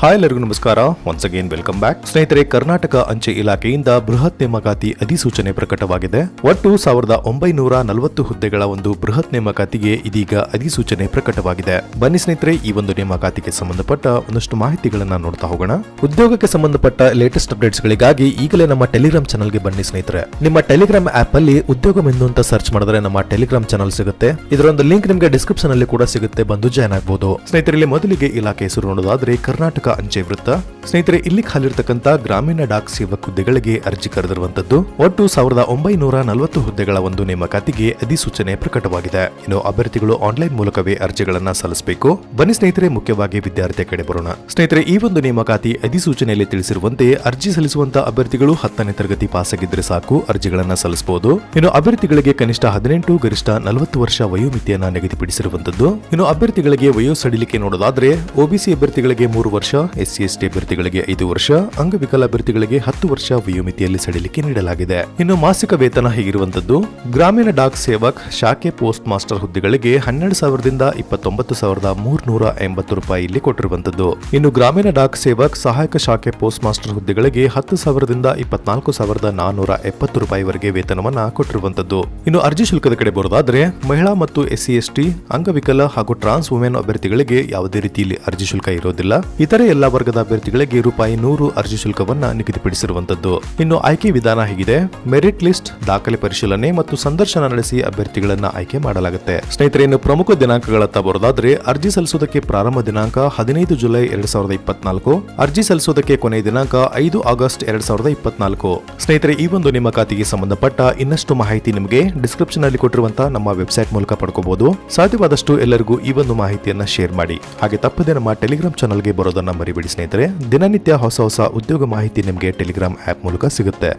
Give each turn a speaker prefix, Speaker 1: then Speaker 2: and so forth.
Speaker 1: Hi ಎಲ್ಲರಿಗೂ ನಮಸ್ಕಾರ. Once again welcome back. ಸ್ನೇಹಿತರೆ, ಕರ್ನಾಟಕ ಅಂಚೆ ಇಲಾಖೆಯಿಂದ ಬೃಹತ್ ನೇಮಕಾತಿ ಅಧಿಸೂಚನೆ ಪ್ರಕಟವಾಗಿದೆ. ಒಟ್ಟು 1940 ಹುದ್ದೆಗಳ ಒಂದು ಬೃಹತ್ ನೇಮಕಾತಿಗೆ ಇದೀಗ ಅಧಿಸೂಚನೆ ಪ್ರಕಟವಾಗಿದೆ. ಬನ್ನಿ ಸ್ನೇಹಿತರೆ, ಈ ಒಂದು ನೇಮಕಾತಿಗೆ ಸಂಬಂಧಪಟ್ಟ ಒಂದಷ್ಟು ಮಾಹಿತಿಗಳನ್ನ ನೋಡ್ತಾ ಹೋಗೋಣ. ಉದ್ಯೋಗಕ್ಕೆ ಸಂಬಂಧಪಟ್ಟ ಲೇಟೆಸ್ಟ್ ಅಪ್ಡೇಟ್ಸ್ ಗಳಿಗಾಗಿ ಈಗಲೇ ನಮ್ಮ ಟೆಲಿಗ್ರಾಮ್ ಚಾನಲ್ಗೆ ಬನ್ನಿ ಸ್ನೇಹಿತರೆ. ನಿಮ್ಮ ಟೆಲಿಗ್ರಾಮ್ ಆಪ್ ಅಲ್ಲಿ ಉದ್ಯೋಗ ಮೆನು ಅಂತ ಸರ್ಚ್ ಮಾಡಿದ್ರೆ ನಮ್ಮ ಟೆಲಿಗ್ರಾಮ್ ಚಾನಲ್ ಸಿಗುತ್ತೆ. ಇದರೊಂದು ಲಿಂಕ್ ನಿಮಗೆ ಡಿಸ್ಕ್ರಿಪ್ಷನ್ ಅಲ್ಲಿ ಕೂಡ ಸಿಗುತ್ತೆ, ಬಂದು ಜಾಯ್ನ್ ಆಗಬಹುದು. ಸ್ನೇಹಿತರೆ, ಇಲ್ಲಿ ಮೊದಲಿಗೆ ಇಲಾಖೆ ಹೆಸರು ನೋಡೋದಾದ್ರೆ ಕರ್ನಾಟಕ ಅಂಚೆ ವೃತ್ತ. ಸ್ನೇಹಿತರೆ, ಇಲ್ಲಿ ಖಾಲಿರ್ತಕ್ಕಂಥ ಗ್ರಾಮೀಣ ಡಾಕ್ ಸೇವಕ್ ಹುದ್ದೆಗಳಿಗೆ ಅರ್ಜಿ ಕರೆದಿರುವಂತದ್ದು. ಒಟ್ಟು 1940 ಹುದ್ದೆಗಳ ಒಂದು ನೇಮಕಾತಿಗೆ ಅಧಿಸೂಚನೆ ಪ್ರಕಟವಾಗಿದೆ. ಇನ್ನು ಅಭ್ಯರ್ಥಿಗಳು ಆನ್ಲೈನ್ ಮೂಲಕವೇ ಅರ್ಜಿಗಳನ್ನ ಸಲ್ಲಿಸಬೇಕು. ಬನ್ನಿ ಸ್ನೇಹಿತರೆ, ಮುಖ್ಯವಾಗಿ ವಿದ್ಯಾರ್ಥಿಯ ಕಡೆ ಬರೋಣ. ಸ್ನೇಹಿತರೆ, ಈ ಒಂದು ನೇಮಕಾತಿ ಅಧಿಸೂಚನೆಯಲ್ಲಿ ತಿಳಿಸಿರುವಂತೆ ಅರ್ಜಿ ಸಲ್ಲಿಸುವಂತಹ ಅಭ್ಯರ್ಥಿಗಳು 10ನೇ ತರಗತಿ ಪಾಸ್ ಆಗಿದ್ರೆ ಸಾಕು, ಅರ್ಜಿಗಳನ್ನ ಸಲ್ಲಿಸಬಹುದು. ಇನ್ನು ಅಭ್ಯರ್ಥಿಗಳಿಗೆ ಕನಿಷ್ಠ 18 ಗರಿಷ್ಠ 40 ವರ್ಷ ವಯೋಮಿತಿಯನ್ನ ನಿಗದಿಪಡಿಸಿರುವಂತದ್ದು. ಇನ್ನು ಅಭ್ಯರ್ಥಿಗಳಿಗೆ ವಯೋ ಸಡಿಲಿಕೆ ನೋಡೋದಾದ್ರೆ ಒಬಿಸಿ ಅಭ್ಯರ್ಥಿಗಳಿಗೆ 3 ವರ್ಷ, ಎಸ್ಸಿ ಎಸ್ಟಿ ಅಭ್ಯರ್ಥಿಗಳಿಗೆ 5 ವರ್ಷ, ಅಂಗವಿಕಲ ಅಭ್ಯರ್ಥಿಗಳಿಗೆ 10 ವರ್ಷ ವಯೋಮಿತಿಯಲ್ಲಿ ಸಡಿಲಿಕೆ ನೀಡಲಾಗಿದೆ. ಇನ್ನು ಮಾಸಿಕ ವೇತನ ಹೀಗಿರುವಂತದ್ದು. ಗ್ರಾಮೀಣ ಡಾಕ್ ಸೇವಕ್ ಶಾಖೆ ಪೋಸ್ಟ್ ಮಾಸ್ಟರ್ ಹುದ್ದೆಗಳಿಗೆ 12,000ದಿಂದ 29,380 ರೂಪಾಯಿ ಇಲ್ಲಿ ಕೊಟ್ಟಿರುವಂತದ್ದು. ಇನ್ನು ಗ್ರಾಮೀಣ ಡಾಕ್ ಸೇವಕ್ ಸಹಾಯಕ ಶಾಖೆ ಪೋಸ್ಟ್ ಮಾಸ್ಟರ್ ಹುದ್ದೆಗಳಿಗೆ 10,000ದಿಂದ 24,470 ರೂಪಾಯಿವರೆಗೆ ವೇತನವನ್ನ ಕೊಟ್ಟಿರುವಂತದ್ದು. ಇನ್ನು ಅರ್ಜಿ ಶುಲ್ಕದ ಕಡೆ ಬರೋದಾದ್ರೆ ಮಹಿಳಾ ಮತ್ತು ಎಸ್ಸಿ ಎಸ್ಟಿ, ಅಂಗವಿಕಲ ಹಾಗೂ ಟ್ರಾನ್ಸ್ ವುಮೆನ್ ಅಭ್ಯರ್ಥಿಗಳಿಗೆ ಯಾವುದೇ ರೀತಿಯಲ್ಲಿ ಅರ್ಜಿ ಶುಲ್ಕ ಇರೋದಿಲ್ಲ. ಇತರೆ ಎಲ್ಲಾ ವರ್ಗದ ಅಭ್ಯರ್ಥಿಗಳಿಗೆ ₹100 ಅರ್ಜಿ ಶುಲ್ಕವನ್ನ ನಿಗದಿಪಡಿಸಿರುವಂತದ್ದು. ಇನ್ನು ಆಯ್ಕೆ ವಿಧಾನ ಹೀಗಿದೆ: ಮೆರಿಟ್ ಲಿಸ್ಟ್, ದಾಖಲೆ ಪರಿಶೀಲನೆ ಮತ್ತು ಸಂದರ್ಶನ ನಡೆಸಿ ಅಭ್ಯರ್ಥಿಗಳನ್ನ ಆಯ್ಕೆ ಮಾಡಲಾಗುತ್ತೆ. ಸ್ನೇಹಿತರೆ, ಇನ್ನು ಪ್ರಮುಖ ದಿನಾಂಕಗಳತ್ತ ಬರೋದಾದ್ರೆ ಅರ್ಜಿ ಸಲ್ಲಿಸುವುದಕ್ಕೆ ಪ್ರಾರಂಭ ದಿನಾಂಕ 15 ಜುಲೈ 2024, ಅರ್ಜಿ ಸಲ್ಲಿಸುವುದಕ್ಕೆ ಕೊನೆಯ ದಿನಾಂಕ 5 ಆಗಸ್ಟ್ 2024. ಸ್ನೇಹಿತರೆ, ಈ ಒಂದು ನೇಮಕಾತಿಗೆ ಸಂಬಂಧಪಟ್ಟ ಇನ್ನಷ್ಟು ಮಾಹಿತಿ ನಿಮಗೆ ಡಿಸ್ಕ್ರಿಪ್ಷನ್ ಅಲ್ಲಿ ಕೊಟ್ಟಿರುವಂತಹ ನಮ್ಮ ವೆಬ್ಸೈಟ್ ಮೂಲಕ ಪಡ್ಕೋಬಹುದು. ಸಾಧ್ಯವಾದಷ್ಟು ಎಲ್ಲರಿಗೂ ಈ ಒಂದು ಮಾಹಿತಿಯನ್ನ ಶೇರ್ ಮಾಡಿ. ಹಾಗೆ ತಪ್ಪದೆ ನಮ್ಮ ಟೆಲಿಗ್ರಾಮ್ ಚಾನಲ್ಗೆ ಬರೋದನ್ನ ಮರಿಬೇಡಿ ಸ್ನೇಹಿತರೆ. ದಿನನಿತ್ಯ ಹೊಸ ಉದ್ಯೋಗ ಮಾಹಿತಿ ನಿಮಗೆ ಟೆಲಿಗ್ರಾಮ್ ಆಪ್ ಮೂಲಕ ಸಿಗುತ್ತೆ.